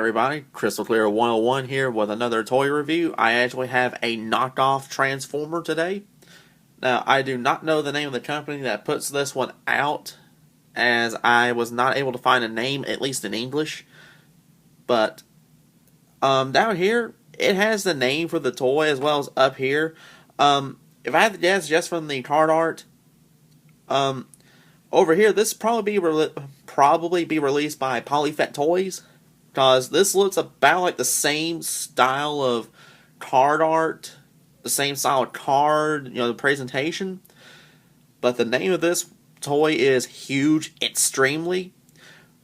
everybody, Christolclear101 here with another toy review. I actually have a knockoff Transformer today. Now, I do not know the name of the company that puts this one out, as I was not able to find a name, at least in English. But down here, it has the name for the toy as well as up here. If I had to guess just from the card art, over here, this probably be released by Polyfet Toys, because this looks about like the same style of card art, the same style of card, the presentation. But the name of this toy is Huge Extremely.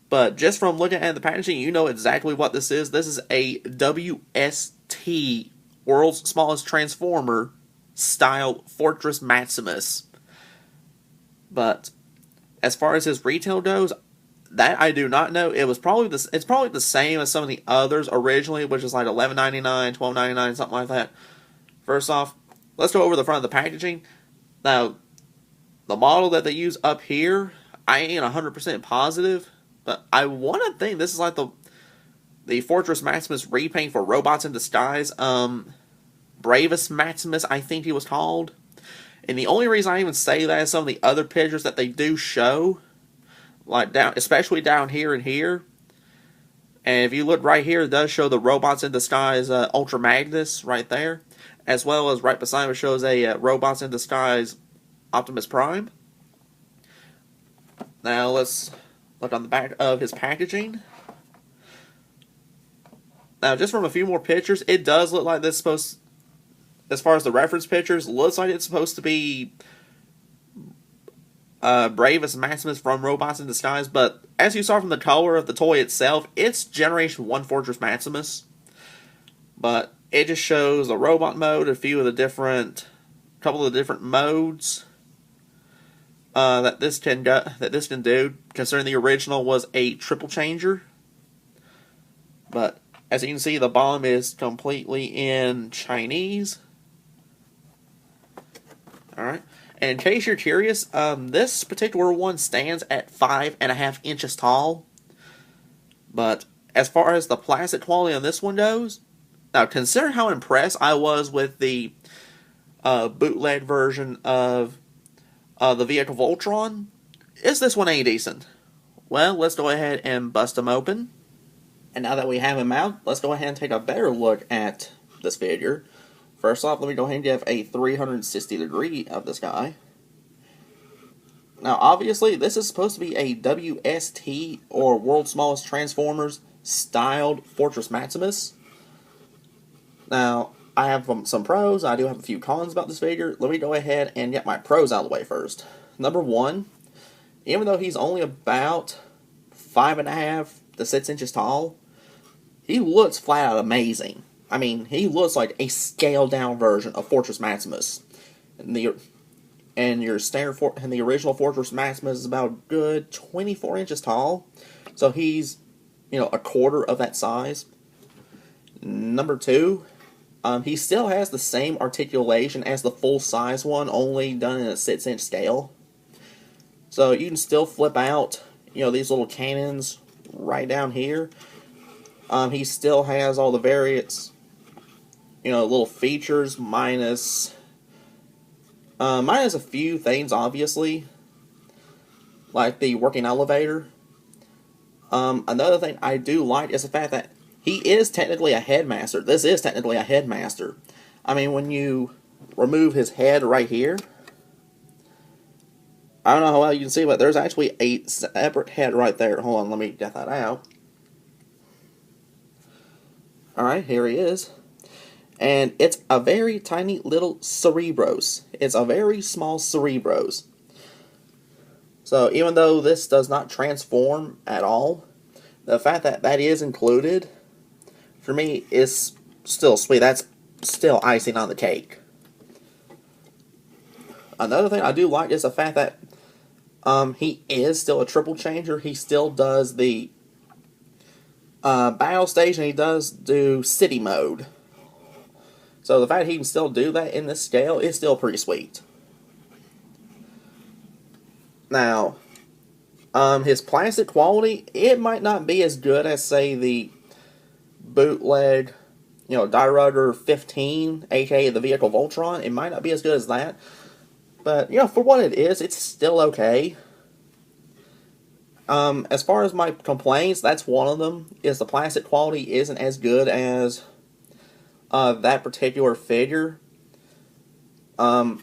But just from looking at the packaging, you know exactly what this is. This is a WST, World's Smallest Transformer, style Fortress Maximus. But as far as his retail goes, that I do not know. It's probably the same as some of the others originally, which is like $11.99, $12.99, something like that. First off, let's go over the front of the packaging. Now, the model that they use up here, I ain't 100% positive, but I want to think this is like the Fortress Maximus repaint for Robots in Disguise. Bravest Maximus, I think he was called. And the only reason I even say that is some of the other pictures that they do show, like especially down here and here. And if you look right here, it does show the Robots in Disguise Ultra Magnus right there, as well as right beside him it shows a Robots in Disguise Optimus Prime. Now let's look on the back of his packaging. Now, just from a few more pictures, it does look like this is supposed, as far as the reference pictures, looks like it's supposed to be Bravest Maximus from Robots in Disguise, but as you saw from the color of the toy itself, it's Generation 1 Fortress Maximus. But it just shows the robot mode, couple of the different modes that this can do, considering the original was a triple changer. But as you can see, the bottom is completely in Chinese. Alright, and in case you're curious, this particular one stands at 5.5 inches tall. But as far as the plastic quality on this one goes, now consider how impressed I was with the bootleg version of the Vehicle Voltron. Is this one any decent? Well, let's go ahead and bust them open. And now that we have him out, let's go ahead and take a better look at this figure. First off, let me go ahead and give a 360 degree of this guy. Now, obviously, this is supposed to be a WST, or World's Smallest Transformers, styled Fortress Maximus. Now, I have some pros, I do have a few cons about this figure. Let me go ahead and get my pros out of the way first. Number one, even though he's only about 5.5 to 6 inches tall, he looks flat out amazing. I mean, he looks like a scaled down version of Fortress Maximus. And the original Fortress Maximus is about a good 24 inches tall. So he's, a quarter of that size. Number two, he still has the same articulation as the full size one, only done in a 6-inch scale. So you can still flip out, these little cannons right down here. He still has all the various, little features, minus a few things, obviously, like the working elevator. Another thing I do like is the fact that he is technically a headmaster. This is technically a headmaster. I mean, when you remove his head right here, I don't know how well you can see, but there's actually a separate head right there. Hold on, let me get that out. Alright, here he is. And it's a very tiny little Cerebros. It's a very small Cerebros. So even though this does not transform at all, the fact that that is included, for me, is still sweet. That's still icing on the cake. Another thing I do like is the fact that he is still a triple changer. He still does the battle stage, and he does do city mode. So the fact he can still do that in this scale is still pretty sweet. Now, his plastic quality, it might not be as good as, say, the bootleg, Die Rudder 15, aka the vehicle Voltron. It might not be as good as that, but for what it is, it's still okay. As far as my complaints, that's one of them, is the plastic quality isn't as good as that particular figure. I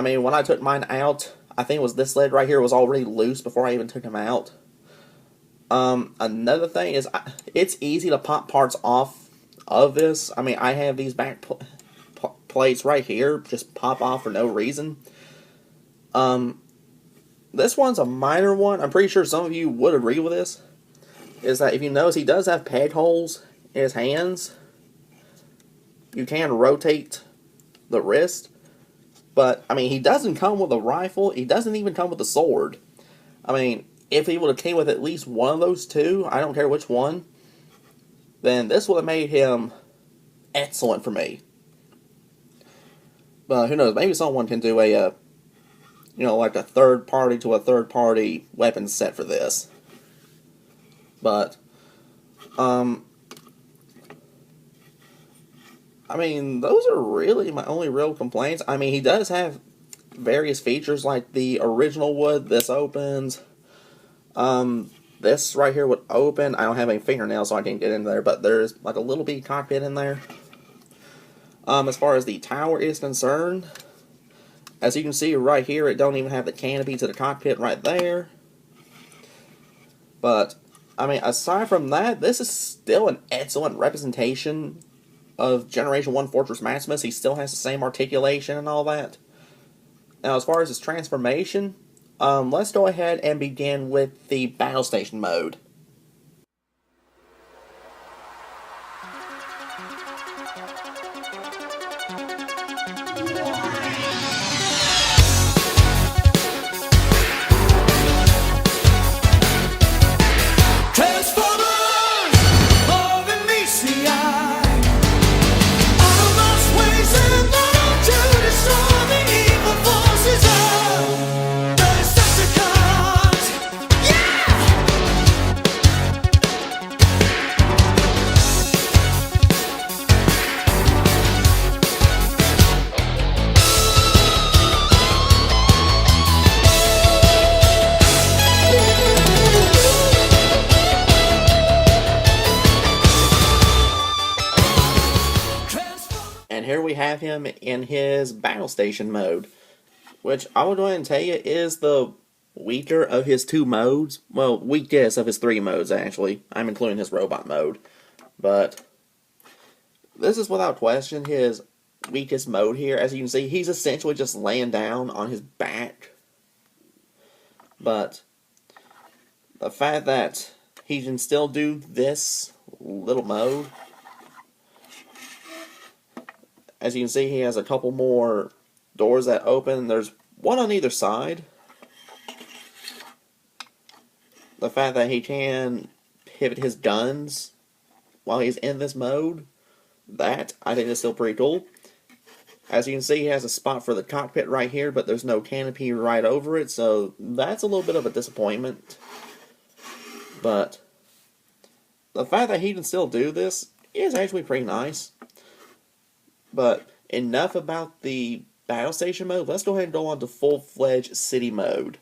mean, when I took mine out, I think it was this lid right here was already loose before I even took him out. Another thing is, it's easy to pop parts off of this. I mean, I have these back plates right here, just pop off for no reason. This one's a minor one. I'm pretty sure some of you would agree with this. Is that if you notice, he does have peg holes in his hands. You can rotate the wrist. But, I mean, he doesn't come with a rifle. He doesn't even come with a sword. I mean, if he would have came with at least one of those two, I don't care which one, then this would have made him excellent for me. But who knows, maybe someone can do a, like a third party to a third party weapon set for this. But, I mean, those are really my only real complaints. I mean, he does have various features like the original wood. This opens. This right here would open. I don't have any fingernails, so I can't get in there, but there's like a little bitty cockpit in there. As far as the tower is concerned, as you can see right here, it don't even have the canopy to the cockpit right there. But, I mean, aside from that, this is still an excellent representation of Generation 1 Fortress Maximus. He still has the same articulation and all that. Now, as far as his transformation, let's go ahead and begin with the Battle Station mode. And here we have him in his Battle Station mode, which I will go ahead and tell you is the weaker of his two modes. Well, weakest of his three modes, actually. I'm including his robot mode. But this is without question his weakest mode here. As you can see, he's essentially just laying down on his back. But the fact that he can still do this little mode, as you can see, he has a couple more doors that open. There's one on either side. The fact that he can pivot his guns while he's in this mode, that I think is still pretty cool. As you can see, he has a spot for the cockpit right here, but there's no canopy right over it, so that's a little bit of a disappointment. But the fact that he can still do this is actually pretty nice. But enough about the Battle Station mode. Let's go ahead and go on to full-fledged city mode.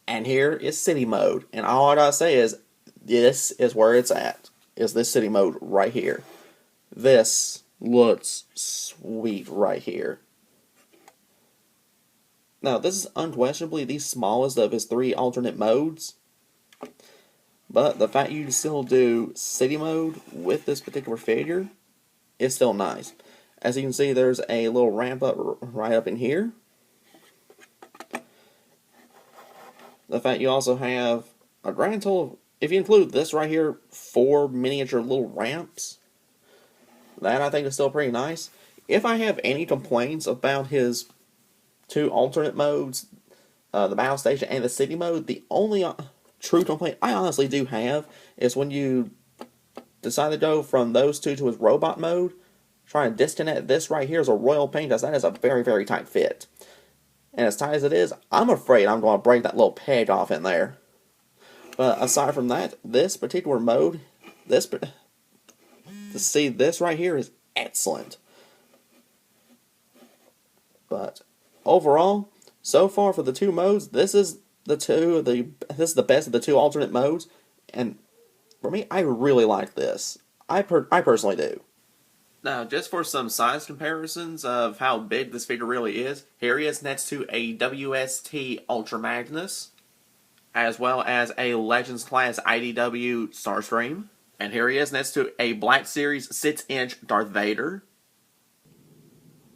And here is city mode. And all I gotta say is, this is where it's at. Is this city mode right here. This looks sweet right here. Now, this is unquestionably the smallest of his three alternate modes. But the fact you can still do city mode with this particular figure is still nice. As you can see, there's a little ramp up right up in here. The fact you also have a grand total, if you include this right here, 4 miniature little ramps. That I think is still pretty nice. If I have any complaints about his two alternate modes, the battle station and the city mode. The only true complaint I honestly do have is when you decide to go from those two to his robot mode, trying to disconnect this right here is a royal pain, as that is a very, very tight fit. And as tight as it is, I'm afraid I'm going to break that little peg off in there. But aside from that, this particular mode, to see this right here is excellent. But overall, so far for the two modes, this is the best of the two alternate modes, and for me, I really like this. I personally do. Now, just for some size comparisons of how big this figure really is, here he is next to a WST Ultra Magnus, as well as a Legends Class IDW Starscream, and here he is next to a Black Series 6-inch Darth Vader.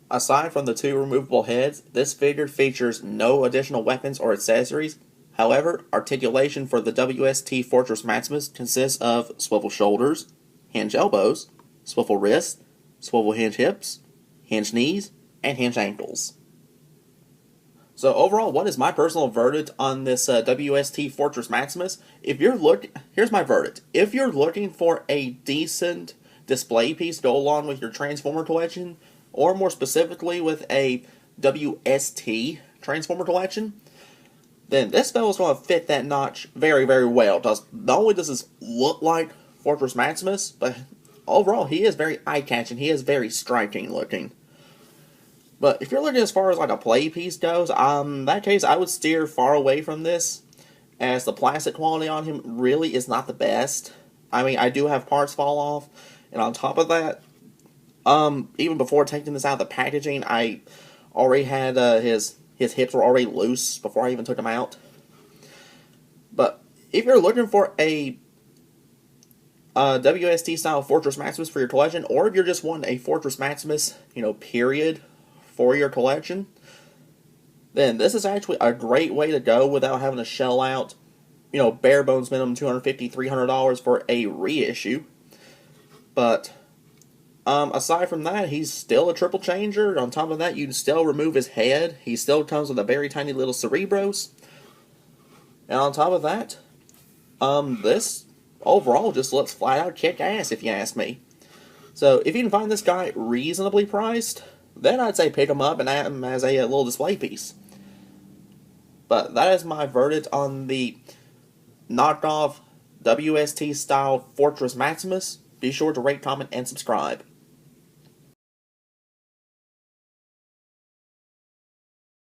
Aside from the two removable heads, this figure features no additional weapons or accessories. However, articulation for the WST Fortress Maximus consists of swivel shoulders, hinge elbows, swivel wrists, swivel hinge hips, hinge knees, and hinge ankles. So overall, what is my personal verdict on this WST Fortress Maximus? Here's my verdict. If you're looking for a decent display piece to go along with your Transformer collection, or more specifically with a WST Transformer collection, then this fellow's going to fit that notch very, very well. Not only does this look like Fortress Maximus, but overall he is very eye-catching. He is very striking looking. But if you're looking as far as like a play piece goes, in that case I would steer far away from this, as the plastic quality on him really is not the best. I mean, I do have parts fall off, and on top of that, even before taking this out of the packaging, I already had his hips were already loose before I even took them out. But if you're looking for a WST style Fortress Maximus for your collection, or if you're just wanting a Fortress Maximus, period, for your collection, then this is actually a great way to go without having to shell out, bare bones minimum $250, $300 for a reissue. But aside from that, he's still a triple changer. On top of that, you can still remove his head. He still comes with a very tiny little Cerebros. And on top of that, this overall just looks flat out kick ass, if you ask me. So if you can find this guy reasonably priced, then I'd say pick him up and add him as a little display piece. But that is my verdict on the knockoff WST style Fortress Maximus. Be sure to rate, comment, and subscribe.